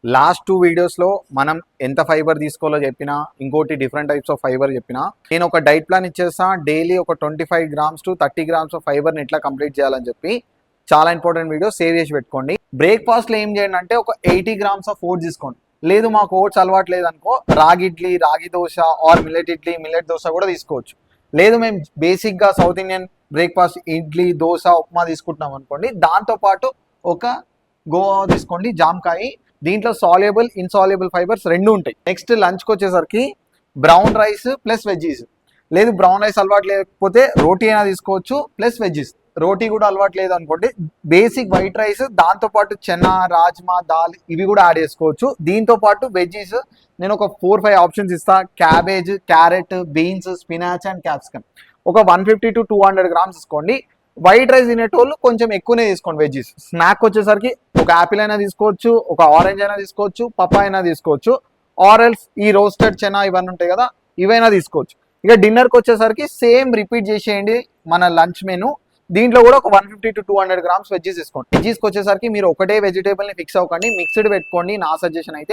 Last 2 వీడియోస్లో మనం ఎంత ఫైబర్ తీసుకోవాలో చెప్పినా, ఇంకోటి డిఫరెంట్ టైప్స్ ఆఫ్ ఫైబర్ చెప్పినా, నేను ఒక డైట్ ప్లాన్ ఇచ్చేస్తా. డైలీ ఒక 25 గ్రామ్స్ టు 30 గ్రామ్స్ ఆఫ్ ఫైబర్ని ఎట్లా కంప్లీట్ చేయాలని చెప్పి చాలా ఇంపార్టెంట్ వీడియో సేవ్ చేసి పెట్టుకోండి. బ్రేక్ఫాస్ట్లో ఏం చేయండి అంటే ఒక 80 గ్రామ్స్ ఆఫ్ ఓట్స్ తీసుకోండి. లేదు మాకు ఓట్స్ అలవాటు లేదనుకో రాగి ఇడ్లీ, రాగి dosa or millet idli, millet dosa కూడా తీసుకోవచ్చు. లేదు మేము బేసిక్గా south Indian breakfast idli, dosa, upma తీసుకుంటున్నాం అనుకోండి, దాంతోపాటు ఒక గోవా తీసుకోండి, జామకాయ. దీంట్లో సాల్యుబుల్, ఇన్సాల్యుబుల్ ఫైబర్స్ రెండు ఉంటాయి. నెక్స్ట్ లంచ్కి వచ్చేసరికి బ్రౌన్ రైస్ ప్లస్ వెజ్జీస్. లేదు బ్రౌన్ రైస్ అలవాటు లేకపోతే రోటీ అయినా తీసుకోవచ్చు ప్లస్ వెజ్జీస్. రోటీ కూడా అలవాటు లేదు అనుకోండి, బేసిక్ వైట్ రైస్, దాంతోపాటు చెన్నా, రాజ్మా, దాల్ ఇవి కూడా యాడ్ చేసుకోవచ్చు. దీంతో పాటు వెజ్జీస్ నేను ఒక 4-5 ఆప్షన్స్ ఇస్తా. Cabbage, carrot, beans, spinach and capsicum. ఒక 150 to 200 గ్రామ్స్ తీసుకోండి. వైట్ రైస్ తినేటోళ్ళు కొంచెం ఎక్కువనే తీసుకోండి వెజ్జీస్. స్నాక్ వచ్చేసరికి ఒక యాపిల్ అయినా తీసుకోవచ్చు, ఒక ఆరెంజ్ అయినా తీసుకోవచ్చు, పప్పాయ అయినా తీసుకోవచ్చు, ఆరెల్స్ ఈ రోస్టెడ్ చెనా ఇవన్నీ ఉంటాయి కదా, ఇవైనా తీసుకోవచ్చు. ఇక డిన్నర్కి వచ్చేసరికి సేమ్ రిపీట్ చేసేయండి మన లంచ్ మెనూ. దీంట్లో కూడా ఒక 150 to 200 గ్రామ్స్ వెజ్జీస్ తీసుకోండి. వెజ్జీస్కి వచ్చేసరికి మీరు ఒకటే వెజిటేబుల్ని ఫిక్స్ అవ్వకండి, మిక్స్డ్ పెట్టుకోండి. నా సజెషన్ అయితే